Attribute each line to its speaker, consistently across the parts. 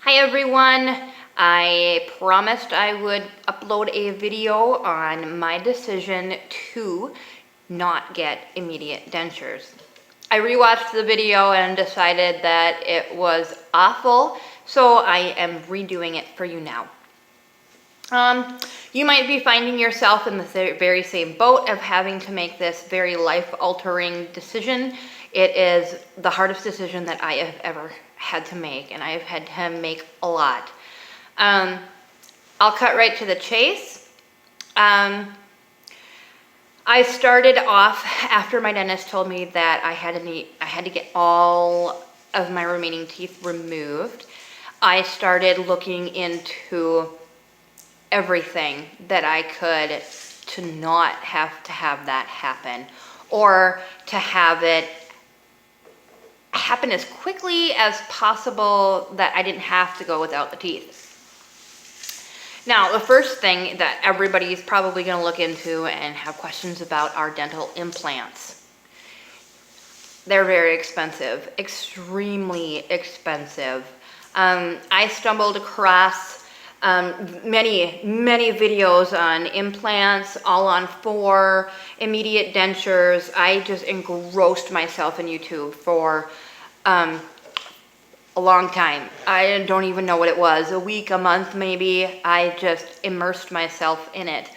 Speaker 1: Hi everyone, I promised I would upload a video on my decision to not get immediate dentures. I rewatched the video and decided that it was awful, so I am redoing it for you now. You might be finding yourself in the very same boat of having to make this very life-altering decision. It is the hardest decision that I have ever had to make, and I have had to make a lot. I'll cut right to the chase. I started off after my dentist told me that I had to get all of my remaining teeth removed. I started looking into everything that I could to not have to have that happen, or to have it happen as quickly as possible that I didn't have to go without the teeth. Now, the first thing that everybody's probably going to look into and have questions about are dental implants. They're very expensive, extremely expensive. I stumbled across many videos on implants, all on 4, immediate dentures. I just engrossed myself in YouTube for a long time. I don't even know what it was, a week, a month maybe. I just immersed myself in it.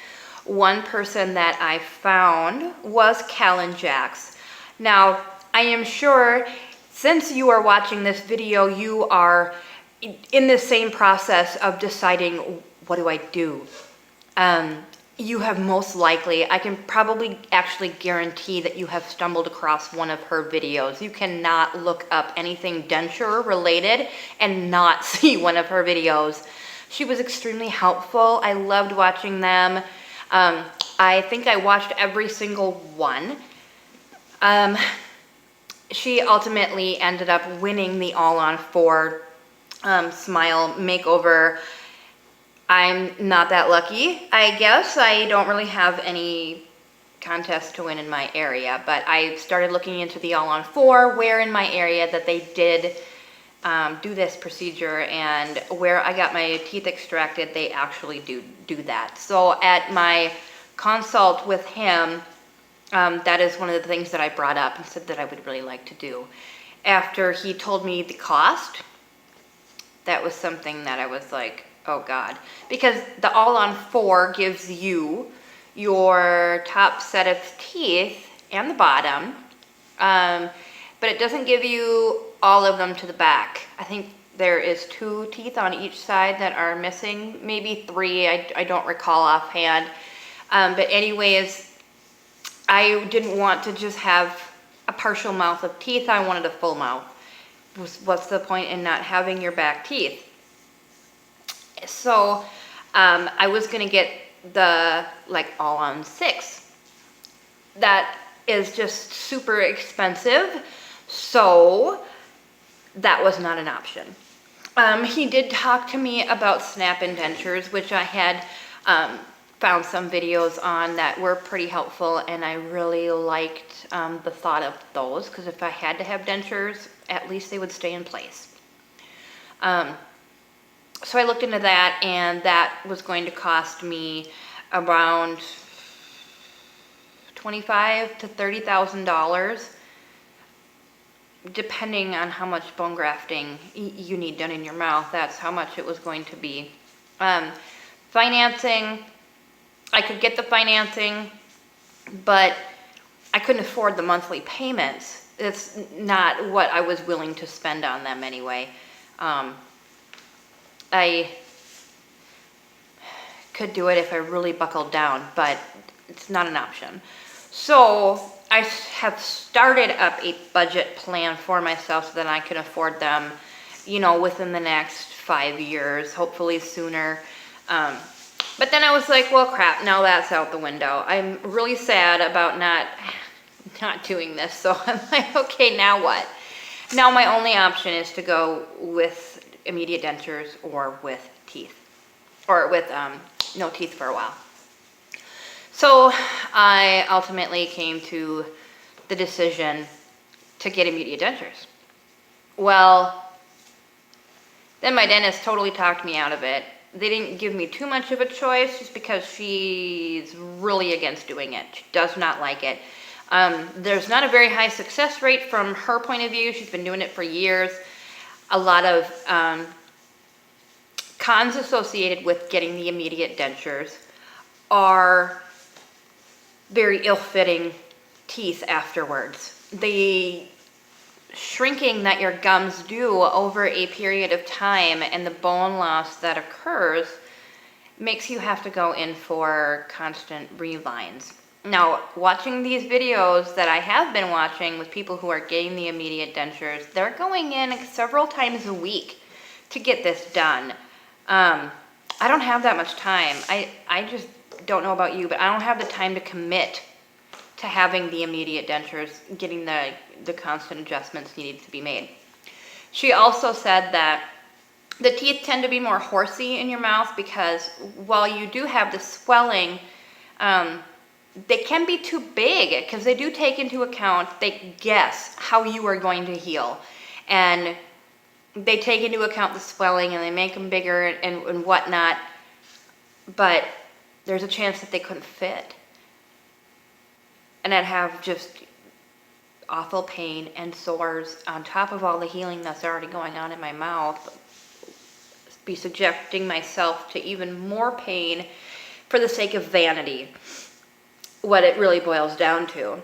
Speaker 1: One person that I found was Callan Jacks. Now, I am sure since you are watching this video, you are in the same process of deciding, what do I do? You have most likely, I can probably actually guarantee that you have stumbled across one of her videos. You cannot look up anything denture related and not see one of her videos. She was extremely helpful. I loved watching them. I think I watched every single one. She ultimately ended up winning the all-on-4 smile makeover. I'm not that lucky, I guess. I don't really have any contests to win in my area, but I started looking into the all-on-4, where in my area that they did do this procedure, and where I got my teeth extracted, they actually do that. So at my consult with him, that is one of the things that I brought up and said that I would really like to do. After he told me the cost, that was something that I was like, oh God, because the all-on-4 gives you your top set of teeth and the bottom, but it doesn't give you all of them to the back. I think there is 2 teeth on each side that are missing, maybe 3, I don't recall offhand. But anyways, I didn't want to just have a partial mouth of teeth, I wanted a full mouth. What's the point in not having your back teeth? So I was gonna get the all-on-6. That is just super expensive, so that was not an option. He did talk to me about snap-in dentures, which I had found some videos on that were pretty helpful, and I really liked the thought of those, because if I had to have dentures, at least they would stay in place. So I looked into that, and that was going to cost me around $25,000 to $30,000, depending on how much bone grafting you need done in your mouth. That's how much it was going to be. Financing, I could get the financing, but I couldn't afford the monthly payments. It's not what I was willing to spend on them anyway. I could do it if I really buckled down, but it's not an option. So I have started up a budget plan for myself so that I can afford them, you know, within the next 5 years, hopefully sooner. But then I was like, well, crap, now that's out the window. I'm really sad about not doing this. So I'm like, okay, now what? Now my only option is to go with immediate dentures or with teeth, or with no teeth for a while. So I ultimately came to the decision to get immediate dentures. Well, Then my dentist totally talked me out of it. They didn't give me too much of a choice just because she's really against doing it. She does not like it. There's not a very high success rate from her point of view. She's been doing it for years. A lot of cons associated with getting the immediate dentures are very ill-fitting teeth afterwards. The shrinking that your gums do over a period of time and the bone loss that occurs makes you have to go in for constant relines. Now, watching these videos that I have been watching with people who are getting the immediate dentures, they're going in several times a week to get this done. I don't have that much time. I just don't know about you, but I don't have the time to commit to having the immediate dentures, getting the constant adjustments needed to be made. She also said that the teeth tend to be more horsey in your mouth because while you do have the swelling, they can be too big because they do take into account, they guess how you are going to heal. And they take into account the swelling and they make them bigger and whatnot, but there's a chance that they couldn't fit. And I'd have just awful pain and sores on top of all the healing that's already going on in my mouth. Be subjecting myself to even more pain for the sake of vanity, what it really boils down to.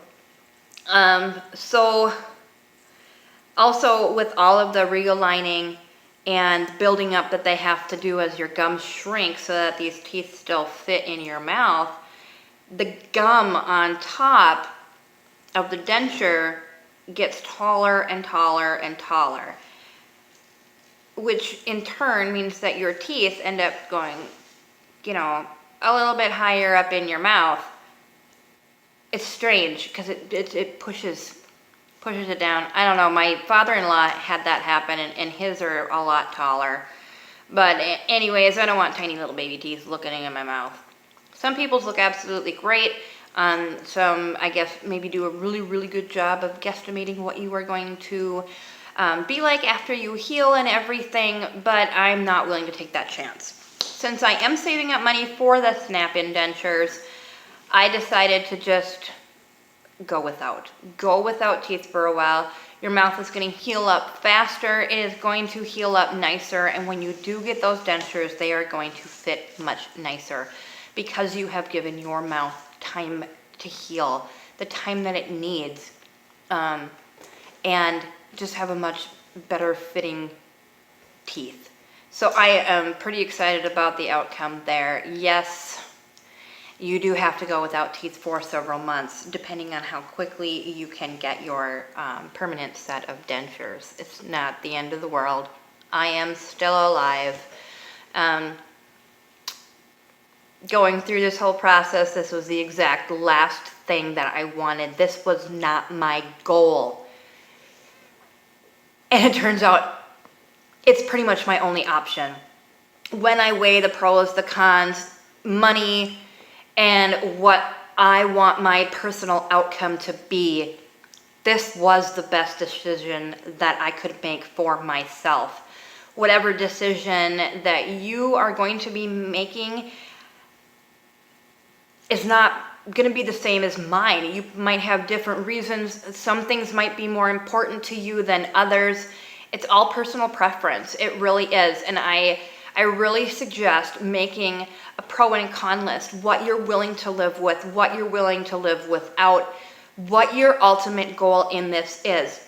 Speaker 1: So also with all of the realigning and building up that they have to do as your gums shrink so that these teeth still fit in your mouth, the gum on top of the denture gets taller and taller and taller, which in turn means that your teeth end up going, a little bit higher up in your mouth. It's strange because it pushes it down. I don't know, my father-in-law had that happen and his are a lot taller. But anyways, I don't want tiny little baby teeth looking in my mouth. Some people's look absolutely great. Some, I guess, maybe do a really, really good job of guesstimating what you are going to be like after you heal and everything, but I'm not willing to take that chance. Since I am saving up money for the snap-in dentures, I decided to just go without teeth for a while. Your mouth is going to heal up faster. It is going to heal up nicer, and when you do get those dentures, they are going to fit much nicer because you have given your mouth time to heal, the time that it needs, and just have a much better fitting teeth. So I am pretty excited about the outcome there. Yes, you do have to go without teeth for several months, depending on how quickly you can get your permanent set of dentures. It's not the end of the world. I am still alive. Going through this whole process, this was the exact last thing that I wanted. This was not my goal. And it turns out it's pretty much my only option. When I weigh the pros, the cons, money, and what I want my personal outcome to be, this was the best decision that I could make for myself. Whatever decision that you are going to be making is not going to be the same as mine. You might have different reasons. Some things might be more important to you than others. It's all personal preference. It really is. And I really suggest making a pro and con list, what you're willing to live with, what you're willing to live without, what your ultimate goal in this is.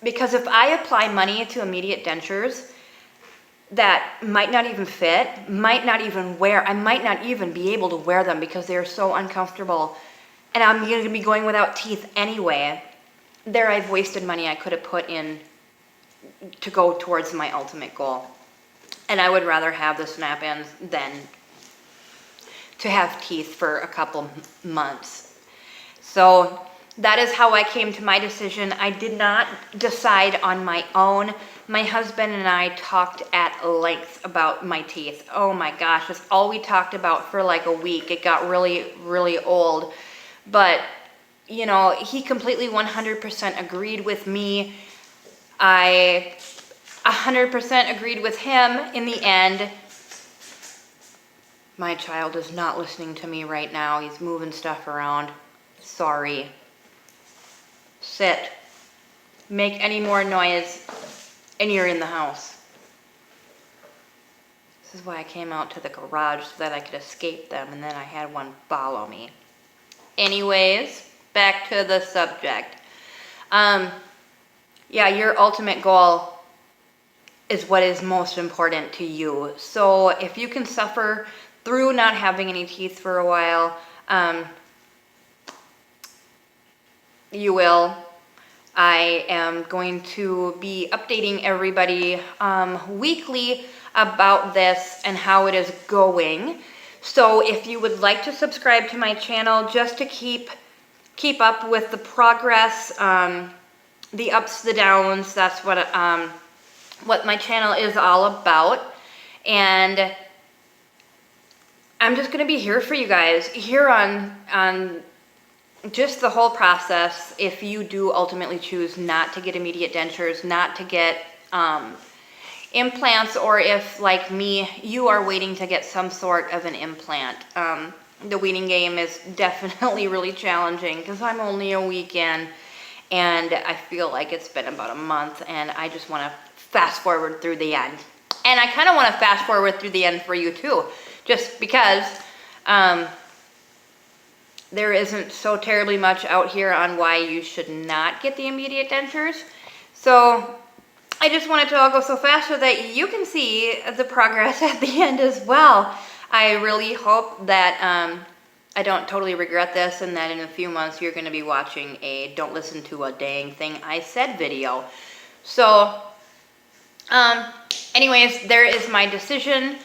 Speaker 1: Because if I apply money to immediate dentures that might not even fit, might not even wear, I might not even be able to wear them because they're so uncomfortable, and I'm going to be going without teeth anyway, there I've wasted money I could have put in to go towards my ultimate goal. And I would rather have the snap-ins than to have teeth for a couple months. So that is how I came to my decision. I did not decide on my own. My husband and I talked at length about my teeth. Oh my gosh, that's all we talked about for like a week. It got really, really old. But, he completely 100% agreed with me. I 100% agreed with him in the end. My child is not listening to me right now. He's moving stuff around. Sorry. Sit. Make any more noise and you're in the house. This is why I came out to the garage, so that I could escape them, and then I had one follow me. Anyways, back to the subject. Yeah, your ultimate goal is what is most important to you. So if you can suffer through not having any teeth for a while, you will. I am going to be updating everybody weekly about this and how it is going. So if you would like to subscribe to my channel just to keep up with the progress, the ups, the downs, that's what my channel is all about. And I'm just going to be here for you guys, here on just the whole process. If you do ultimately choose not to get immediate dentures, not to get implants, or if, like me, you are waiting to get some sort of an implant. The weaning game is definitely really challenging because I'm only a week in, and I feel like it's been about a month, and I just want to fast forward through the end. And I kind of want to fast forward through the end for you too, just because there isn't so terribly much out here on why you should not get the immediate dentures. So I just want it to all go so fast so that you can see the progress at the end as well. I really hope that I don't totally regret this, and that in a few months you're going to be watching a "Don't Listen to a Dang Thing I Said" video. So anyways, there is my decision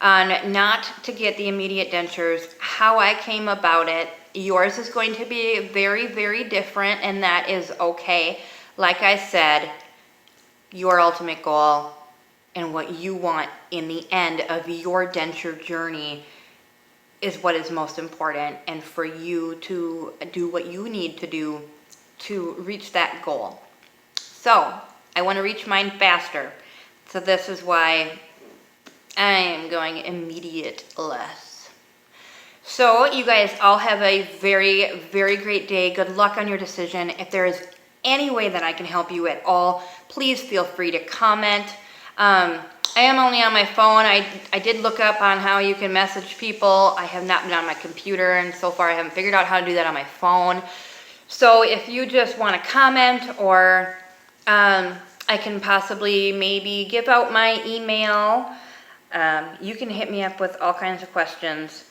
Speaker 1: on not to get the immediate dentures, how I came about it. Yours is going to be very, very different, and that is okay. Like I said, your ultimate goal and what you want in the end of your denture journey is what is most important, and for you to do what you need to do to reach that goal. So I want to reach mine faster. So this is why I am going immediate-less. So you guys all have a very, very great day. Good luck on your decision. If there is any way that I can help you at all, please feel free to comment. I am only on my phone. I did look up on how you can message people. I have not been on my computer, and so far I haven't figured out how to do that on my phone. So if you just want to comment, or I can possibly maybe give out my email. You can hit me up with all kinds of questions.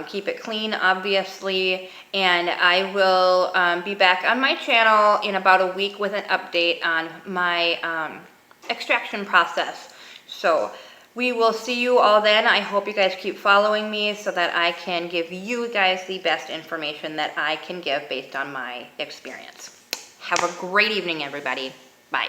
Speaker 1: Keep it clean, obviously, and I will be back on my channel in about a week with an update on my extraction process. So we will see you all then. I hope you guys keep following me so that I can give you guys the best information that I can give based on my experience. Have a great evening, everybody. Bye.